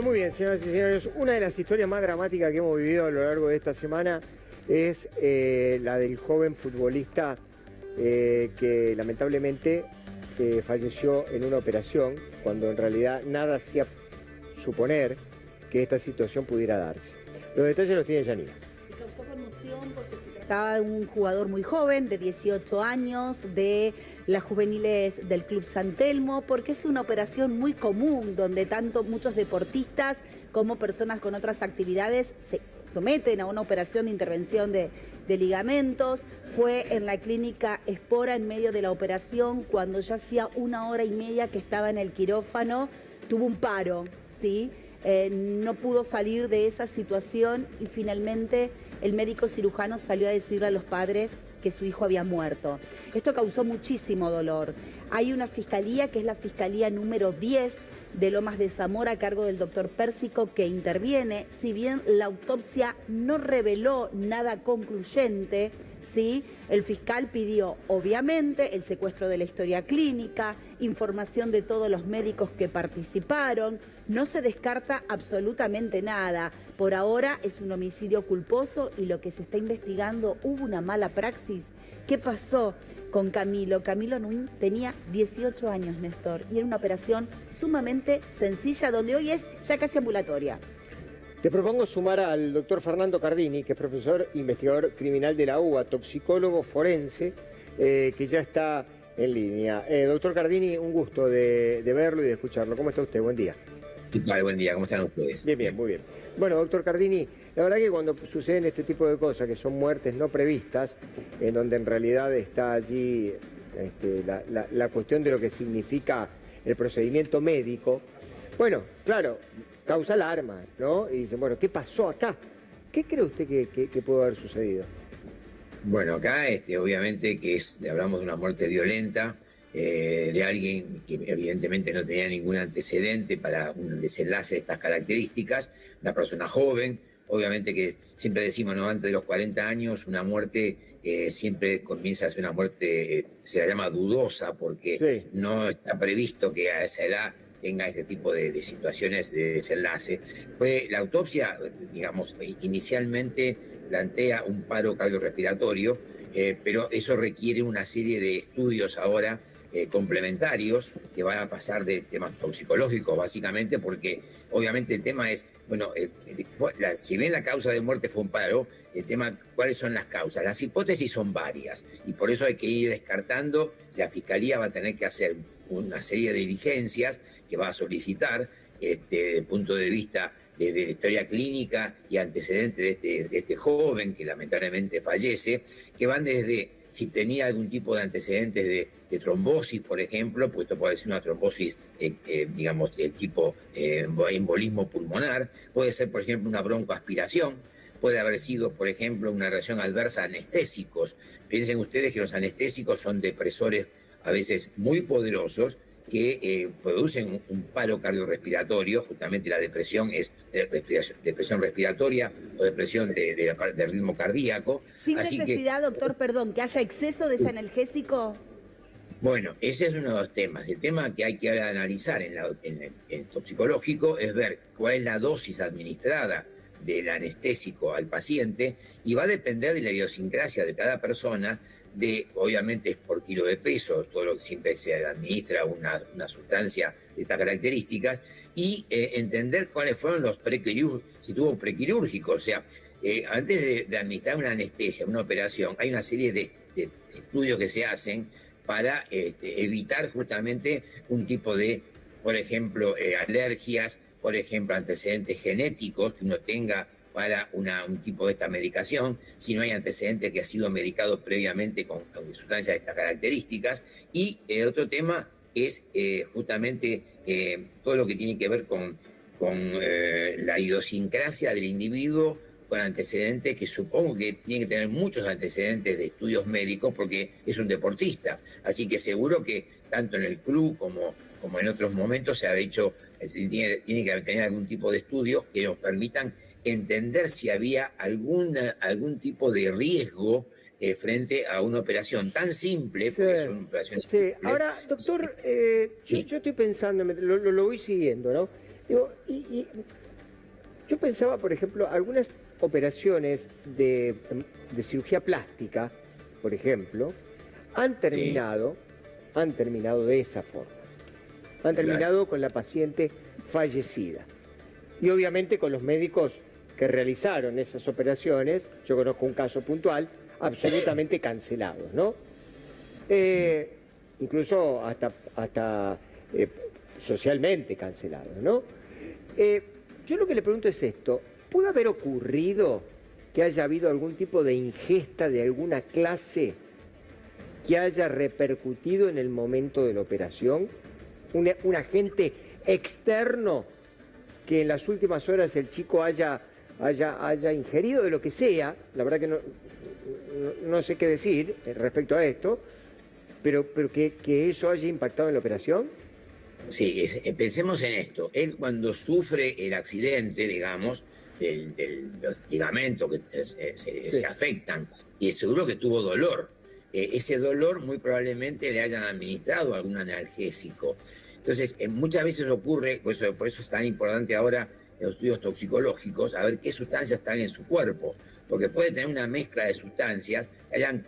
Bueno, muy bien, señoras y señores. Una de las historias más dramáticas que hemos vivido a lo largo de esta semana es la del joven futbolista que lamentablemente falleció en una operación, cuando en realidad nada hacía suponer que esta situación pudiera darse. Los detalles los tiene Janina. Causó conmoción porque se trataba de un jugador muy joven, de 18 años, de las juveniles del Club San Telmo, porque es una operación muy común donde tanto muchos deportistas como personas con otras actividades se someten a una operación de intervención de ligamentos. Fue en la clínica Espora en medio de la operación, cuando ya hacía 1 hora y media que estaba en el quirófano, tuvo un paro, ¿sí? No pudo salir de esa situación y finalmente el médico cirujano salió a decirle a los padres que su hijo había muerto. Esto causó muchísimo dolor. Hay una fiscalía, que es la fiscalía número 10 de Lomas de Zamora, a cargo del doctor Pérsico, que interviene. Si bien la autopsia no reveló nada concluyente, ¿sí? El fiscal pidió, obviamente, el secuestro de la historia clínica, información de todos los médicos que participaron. No se descarta absolutamente nada. Por ahora es un homicidio culposo y lo que se está investigando, hubo una mala praxis. ¿Qué pasó con Camilo? Camilo Nuín tenía 18 años, Néstor, y era una operación sumamente sencilla, donde hoy es ya casi ambulatoria. Te propongo sumar al doctor Fernando Cardini, que es profesor investigador criminal de la UBA, toxicólogo forense, que ya está en línea. Doctor Cardini, un gusto de verlo y de escucharlo. ¿Cómo está usted? Buen día. ¿Qué tal? Buen día, ¿cómo están ustedes? Bien, bien, muy bien. Bueno, doctor Cardini, la verdad que cuando suceden este tipo de cosas, que son muertes no previstas, en donde en realidad está allí la cuestión de lo que significa el procedimiento médico, bueno, claro, causa alarma, ¿no? Y dicen, bueno, ¿qué pasó acá? ¿Qué cree usted que pudo haber sucedido? Bueno, acá obviamente hablamos de una muerte violenta, de alguien que evidentemente no tenía ningún antecedente para un desenlace de estas características, una persona joven, obviamente que siempre decimos, ¿no? Antes de los 40 años, una muerte siempre comienza a ser una muerte, se la llama dudosa, porque Sí. no está previsto que a esa edad tenga este tipo de situaciones de desenlace. Pues la autopsia, digamos, inicialmente plantea un paro cardiorrespiratorio, pero eso requiere una serie de estudios ahora complementarios que van a pasar de temas toxicológicos, básicamente, porque obviamente el tema es, bueno, si bien la causa de muerte fue un paro, el tema, ¿cuáles son las causas? Las hipótesis son varias y por eso hay que ir descartando. La Fiscalía va a tener que hacer una serie de diligencias que va a solicitar desde el punto de vista de la historia clínica y antecedentes de este joven que lamentablemente fallece, que van desde si tenía algún tipo de antecedentes de trombosis, por ejemplo, pues esto puede ser una trombosis, digamos, del tipo embolismo pulmonar, puede ser, por ejemplo, una broncoaspiración, puede haber sido, por ejemplo, una reacción adversa a anestésicos. Piensen ustedes que los anestésicos son depresores a veces muy poderosos que producen un paro cardiorrespiratorio. Justamente la depresión es depresión respiratoria o depresión de ritmo cardíaco. Sin Así necesidad, doctor, perdón, que haya exceso de ese analgésico. Bueno, ese es uno de los temas. El tema que hay que analizar en el toxicológico es ver cuál es la dosis administrada del anestésico al paciente, y va a depender de la idiosincrasia de cada persona, obviamente es por kilo de peso, todo lo que siempre se administra una sustancia de estas características, y entender cuáles fueron los si tuvo prequirúrgico. O sea, antes de administrar una anestesia, una operación, hay una serie de estudios que se hacen para evitar justamente un tipo de, por ejemplo, alergias, por ejemplo, antecedentes genéticos que uno tenga para un tipo de esta medicación, si no hay antecedentes que ha sido medicado previamente con sustancias de estas características. Y otro tema es justamente todo lo que tiene que ver con la idiosincrasia del individuo, con antecedentes que supongo que tiene que tener muchos antecedentes de estudios médicos porque es un deportista. Así que seguro que tanto en el club como en otros momentos se ha hecho, tiene que tener algún tipo de estudios que nos permitan entender si había algún tipo de riesgo frente a una operación tan simple, porque Sí, son operaciones sí. simples. Ahora, doctor, Sí. yo estoy pensando, lo voy siguiendo, ¿no? Digo, yo pensaba, por ejemplo, algunas operaciones de cirugía plástica, por ejemplo, han terminado de esa forma. Han terminado con la paciente fallecida. Y obviamente con los médicos que realizaron esas operaciones, yo conozco un caso puntual, absolutamente cancelados, ¿no? Incluso hasta socialmente cancelados, ¿no? Yo lo que le pregunto es esto: ¿puede haber ocurrido que haya habido algún tipo de ingesta de alguna clase que haya repercutido en el momento de la operación? Un agente externo que en las últimas horas el chico haya ingerido de lo que sea. La verdad que no sé qué decir respecto a esto, pero que eso haya impactado en la operación. Sí, pensemos en esto. Él, cuando sufre el accidente, digamos, los ligamentos que se afectan, y seguro que tuvo dolor. Ese dolor muy probablemente le hayan administrado algún analgésico. Entonces, muchas veces ocurre, por eso es tan importante ahora en los estudios toxicológicos, a ver qué sustancias están en su cuerpo, porque puede tener una mezcla de sustancias que hayan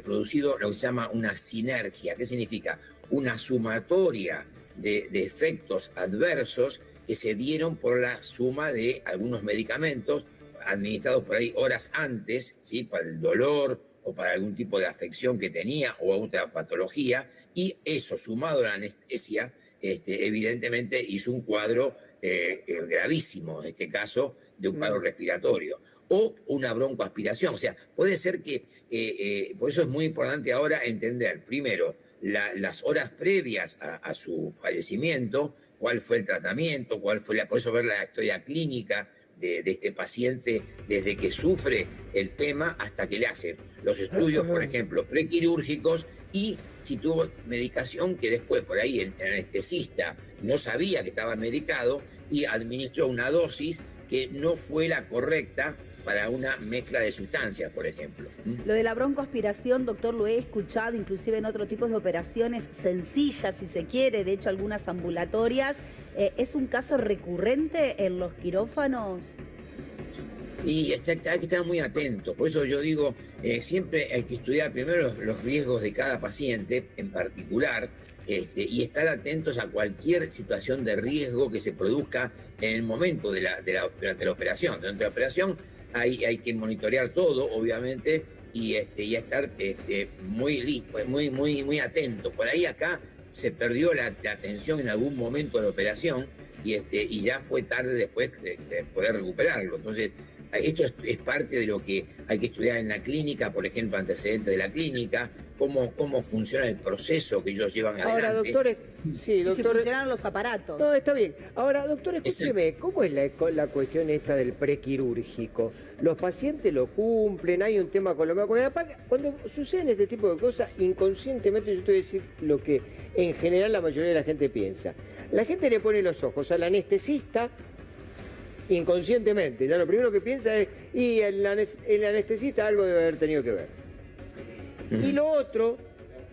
producido lo que se llama una sinergia. ¿Qué significa? Una sumatoria de efectos adversos que se dieron por la suma de algunos medicamentos administrados por ahí horas antes, ¿sí? Para el dolor o para algún tipo de afección que tenía o otra patología, y eso sumado a la anestesia, evidentemente hizo un cuadro gravísimo, en este caso de un paro respiratorio, o una broncoaspiración. O sea, puede ser que, por eso es muy importante ahora entender, primero, las horas previas a su fallecimiento, cuál fue el tratamiento, por eso ver la historia clínica de este paciente desde que sufre el tema hasta que le hacen los estudios, por ejemplo, prequirúrgicos, y si tuvo medicación que después por ahí el anestesista no sabía que estaba medicado y administró una dosis que no fue la correcta para una mezcla de sustancias, por ejemplo. Lo de la broncoaspiración, doctor, lo he escuchado inclusive en otro tipo de operaciones sencillas, si se quiere, de hecho algunas ambulatorias. ¿Es un caso recurrente en los quirófanos? Y hay que estar muy atentos. Por eso yo digo, siempre hay que estudiar primero los riesgos de cada paciente en particular, y estar atentos a cualquier situación de riesgo que se produzca en el momento durante la operación. Durante la operación hay que monitorear todo, obviamente, y estar muy atento. Por ahí acá se perdió la atención en algún momento de la operación y ya fue tarde después de poder recuperarlo. Entonces, esto es parte de lo que hay que estudiar en la clínica, por ejemplo, antecedentes de la clínica, cómo funciona el proceso que ellos llevan adelante. Ahora, doctores, sí, doctor. Y si funcionaron los aparatos. No, está bien. Ahora, doctor, escúcheme, ¿cómo es la cuestión esta del prequirúrgico? ¿Los pacientes lo cumplen? ¿Hay un tema con lo mismo? Porque aparte, cuando suceden este tipo de cosas, inconscientemente yo te voy a decir lo que en general la mayoría de la gente piensa. La gente le pone los ojos al anestesista inconscientemente. Ya lo primero que piensa es, y el anestesista algo debe haber tenido que ver. Y lo otro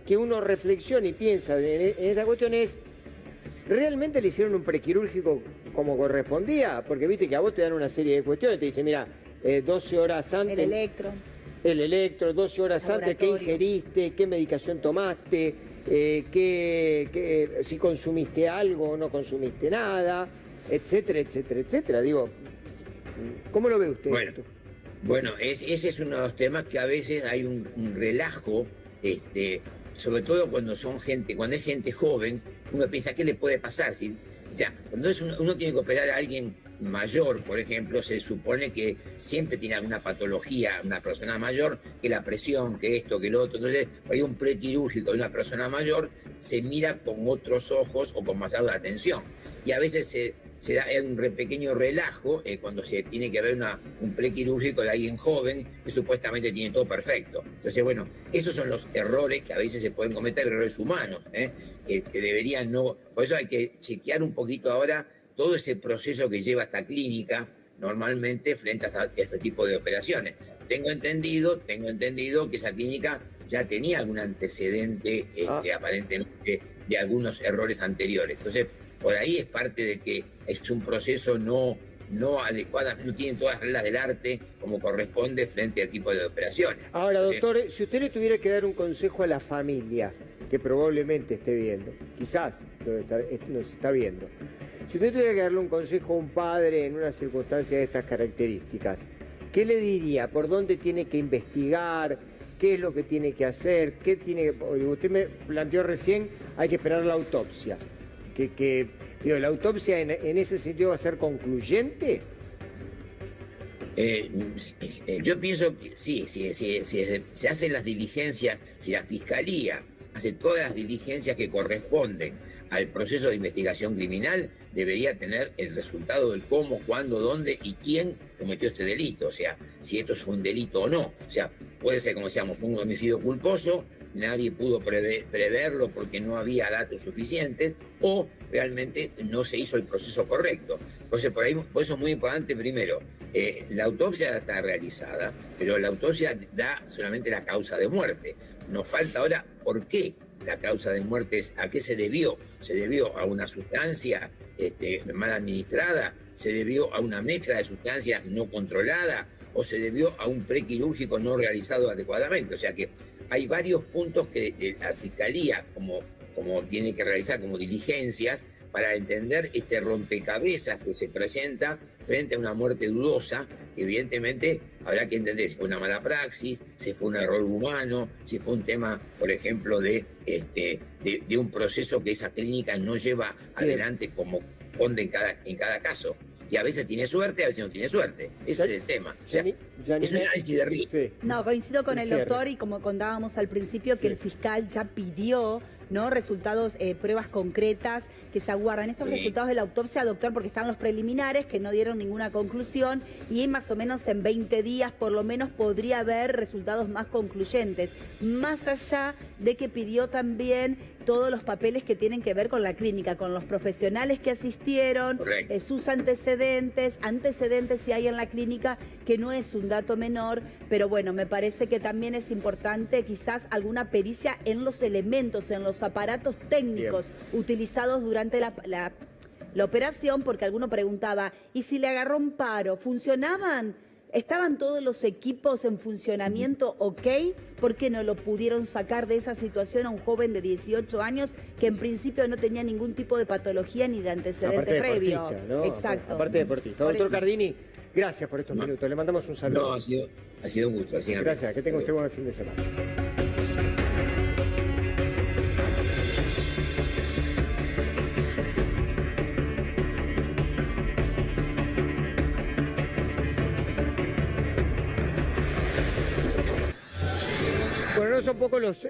que uno reflexiona y piensa en esta cuestión es, ¿realmente le hicieron un prequirúrgico como correspondía? Porque viste que a vos te dan una serie de cuestiones, te dicen, mira, 12 horas antes... El electro, 12 horas antes, ¿qué ingeriste? ¿Qué medicación tomaste? Si consumiste algo o no consumiste nada, etcétera, etcétera, etcétera. Digo, ¿cómo lo ve usted? Bueno, ese es uno de los temas que a veces hay un relajo, sobre todo cuando es gente joven, uno piensa, ¿qué le puede pasar? O sea, cuando uno tiene que operar a alguien mayor, por ejemplo, se supone que siempre tiene alguna patología, una persona mayor, que la presión, que esto, que lo otro. Entonces, hay un prequirúrgico de una persona mayor, se mira con otros ojos o con más atención. Y a veces se da un pequeño relajo cuando se tiene que ver un prequirúrgico de alguien joven que supuestamente tiene todo perfecto. Entonces, bueno, esos son los errores que a veces se pueden cometer, errores humanos, que deberían no... Por eso hay que chequear un poquito ahora todo ese proceso que lleva esta clínica normalmente frente a este tipo de operaciones. Tengo entendido que esa clínica ya tenía algún antecedente aparentemente de algunos errores anteriores. Entonces, por ahí es parte de que es un proceso no adecuado, no tiene todas las reglas del arte como corresponde frente al tipo de operaciones. Ahora, Entonces, doctor, si usted le tuviera que dar un consejo a la familia, que probablemente esté viendo, quizás nos está viendo, si usted tuviera que darle un consejo a un padre en una circunstancia de estas características, ¿qué le diría? ¿Por dónde tiene que investigar? ¿Qué es lo que tiene que hacer? ¿Qué tiene que... Usted me planteó recién, hay que esperar la autopsia. Digo, ¿la autopsia en ese sentido va a ser concluyente? Yo pienso que sí, se hacen las diligencias, si la Fiscalía hace todas las diligencias que corresponden al proceso de investigación criminal, debería tener el resultado del cómo, cuándo, dónde y quién cometió este delito. O sea, si esto fue un delito o no. O sea, puede ser, como decíamos, un homicidio culposo, nadie pudo preverlo porque no había datos suficientes, o realmente no se hizo el proceso correcto. Entonces, por eso es muy importante, primero, la autopsia ya está realizada, pero la autopsia da solamente la causa de muerte. Nos falta ahora por qué la causa de muerte es, a qué se debió. ¿Se debió a una sustancia mal administrada? ¿Se debió a una mezcla de sustancias no controlada? ¿O se debió a un prequirúrgico no realizado adecuadamente? O sea que hay varios puntos que la Fiscalía, como tiene que realizar como diligencias, para entender este rompecabezas que se presenta frente a una muerte dudosa, que evidentemente habrá que entender si fue una mala praxis, si fue un error humano, si fue un tema, por ejemplo, de un proceso que esa clínica no lleva adelante como corresponde en cada caso. Y a veces tiene suerte, a veces no tiene suerte. Ese es el tema. O sea, es un análisis de riesgo. Sí. No, coincido con el doctor y como contábamos al principio, que el fiscal ya pidió, ¿no?, resultados, pruebas concretas que se aguardan. Estos resultados de la autopsia, doctor, porque están los preliminares que no dieron ninguna conclusión y más o menos en 20 días por lo menos podría haber resultados más concluyentes. Más allá de que pidió también todos los papeles que tienen que ver con la clínica, con los profesionales que asistieron, sus antecedentes si hay en la clínica, que no es un dato menor, pero bueno, me parece que también es importante quizás alguna pericia en los elementos, en los aparatos técnicos utilizados durante la operación, porque alguno preguntaba, ¿y si le agarró un paro? ¿Funcionaban? ¿Estaban todos los equipos en funcionamiento ok? ¿Por qué no lo pudieron sacar de esa situación a un joven de 18 años que en principio no tenía ningún tipo de patología ni de antecedente previo? ¿No? Exacto. Aparte deportista. Doctor Cardini, gracias por estos minutos. Le mandamos un saludo. No, ha sido un gusto. Gracias, que tenga usted buen fin de semana. Bueno, no son pocos los